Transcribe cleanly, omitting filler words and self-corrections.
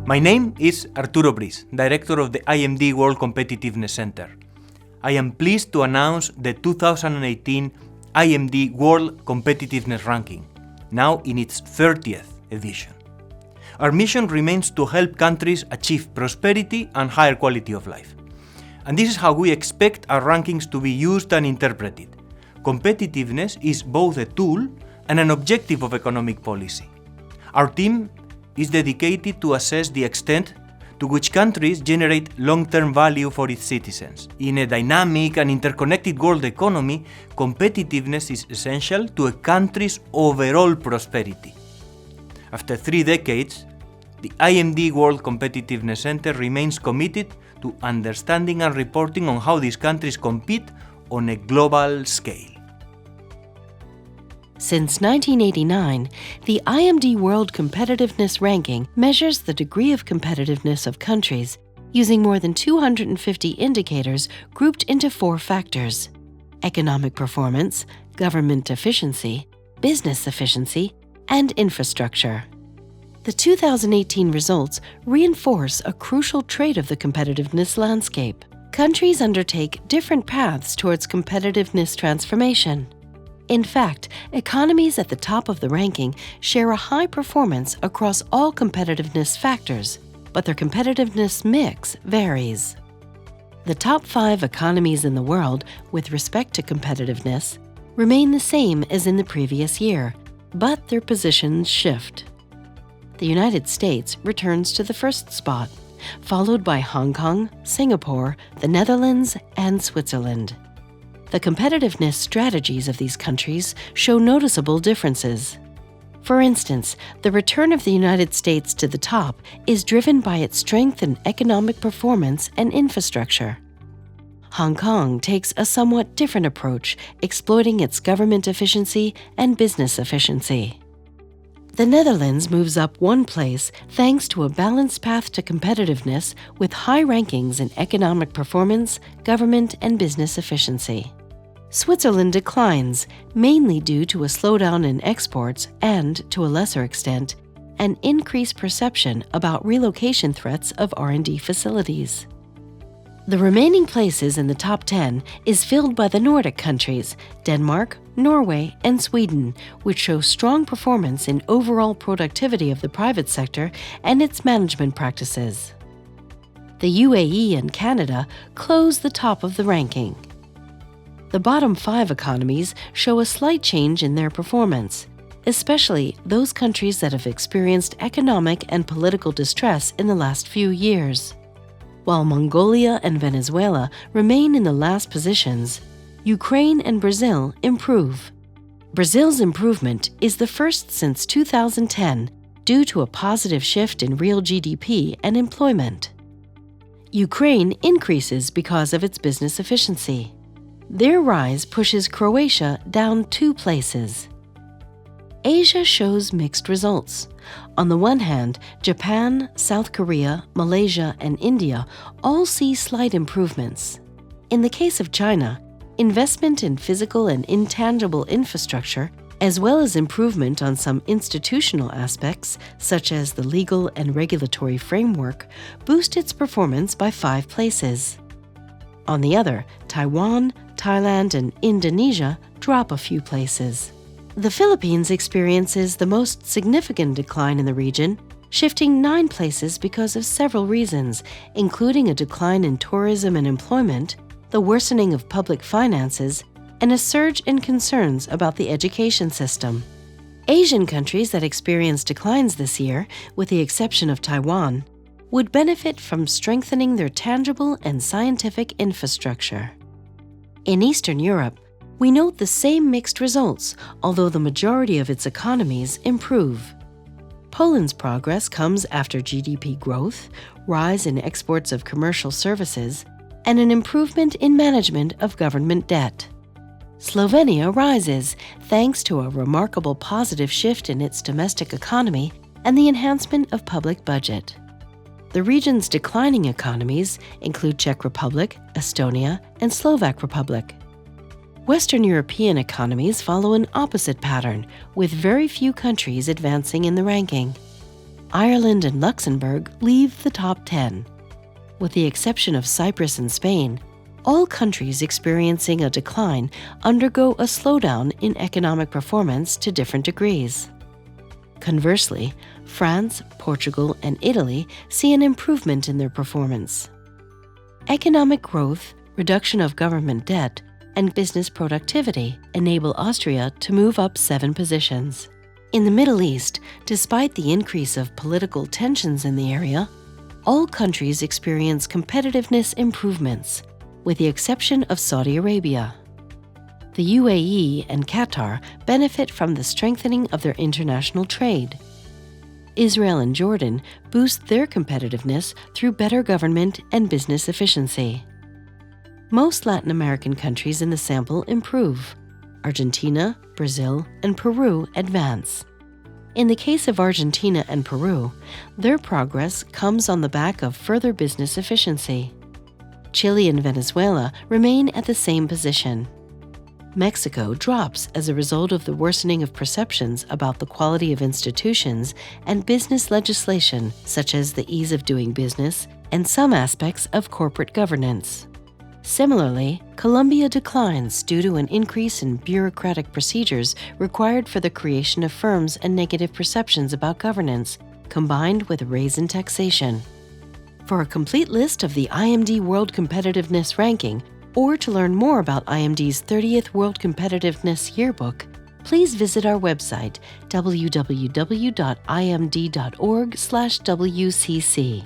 My name is Arturo Bris, Director of the IMD World Competitiveness Center. I am pleased to announce the 2018 IMD World Competitiveness Ranking, now in its 30th edition. Our mission remains to help countries achieve prosperity and higher quality of life. And this is how we expect our rankings to be used and interpreted. Competitiveness is both a tool and an objective of economic policy. Our team is dedicated to assess the extent to which countries generate long-term value for its citizens. In a dynamic and interconnected world economy, competitiveness is essential to a country's overall prosperity. After 3 decades, the IMD World Competitiveness Center remains committed to understanding and reporting on how these countries compete on a global scale. Since 1989, the IMD World Competitiveness Ranking measures the degree of competitiveness of countries using more than 250 indicators grouped into 4 factors: economic performance, government efficiency, business efficiency, and infrastructure. The 2018 results reinforce a crucial trait of the competitiveness landscape. Countries undertake different paths towards competitiveness transformation. In fact, economies at the top of the ranking share a high performance across all competitiveness factors, but their competitiveness mix varies. The top 5 economies in the world with respect to competitiveness remain the same as in the previous year, but their positions shift. The United States returns to the first spot, followed by Hong Kong, Singapore, the Netherlands, and Switzerland. The competitiveness strategies of these countries show noticeable differences. For instance, the return of the United States to the top is driven by its strength in economic performance and infrastructure. Hong Kong takes a somewhat different approach, exploiting its government efficiency and business efficiency. The Netherlands moves up 1 place thanks to a balanced path to competitiveness with high rankings in economic performance, government, and business efficiency. Switzerland declines, mainly due to a slowdown in exports and, to a lesser extent, an increased perception about relocation threats of R&D facilities. The remaining places in the top 10 is filled by the Nordic countries, Denmark, Norway, and Sweden, which show strong performance in overall productivity of the private sector and its management practices. The UAE and Canada close the top of the ranking. The bottom 5 economies show a slight change in their performance, especially those countries that have experienced economic and political distress in the last few years. While Mongolia and Venezuela remain in the last positions, Ukraine and Brazil improve. Brazil's improvement is the first since 2010 due to a positive shift in real GDP and employment. Ukraine increases because of its business efficiency. Their rise pushes Croatia down 2 places. Asia shows mixed results. On the one hand, Japan, South Korea, Malaysia, and India all see slight improvements. In the case of China, investment in physical and intangible infrastructure, as well as improvement on some institutional aspects, such as the legal and regulatory framework, boost its performance by 5 places. On the other, Taiwan, Thailand, and Indonesia drop a few places. The Philippines experiences the most significant decline in the region, shifting 9 places because of several reasons, including a decline in tourism and employment, the worsening of public finances, and a surge in concerns about the education system. Asian countries that experienced declines this year, with the exception of Taiwan, would benefit from strengthening their tangible and scientific infrastructure. In Eastern Europe, we note the same mixed results, although the majority of its economies improve. Poland's progress comes after GDP growth, rise in exports of commercial services, and an improvement in management of government debt. Slovenia rises thanks to a remarkable positive shift in its domestic economy and the enhancement of public budget. The region's declining economies include Czech Republic, Estonia, and Slovak Republic. Western European economies follow an opposite pattern, with very few countries advancing in the ranking. Ireland and Luxembourg leave the top 10. With the exception of Cyprus and Spain, all countries experiencing a decline undergo a slowdown in economic performance to different degrees. Conversely, France, Portugal, and Italy see an improvement in their performance. Economic growth, reduction of government debt, and business productivity enable Austria to move up 7 positions. In the Middle East, despite the increase of political tensions in the area, all countries experience competitiveness improvements, with the exception of Saudi Arabia. The UAE and Qatar benefit from the strengthening of their international trade. Israel and Jordan boost their competitiveness through better government and business efficiency. Most Latin American countries in the sample improve. Argentina, Brazil, and Peru advance. In the case of Argentina and Peru, their progress comes on the back of further business efficiency. Chile and Venezuela remain at the same position. Mexico drops as a result of the worsening of perceptions about the quality of institutions and business legislation, such as the ease of doing business and some aspects of corporate governance. Similarly, Colombia declines due to an increase in bureaucratic procedures required for the creation of firms and negative perceptions about governance, combined with a raise in taxation. For a complete list of the IMD World Competitiveness Ranking, or to learn more about IMD's 30th World Competitiveness Yearbook, please visit our website www.imd.org/WCC.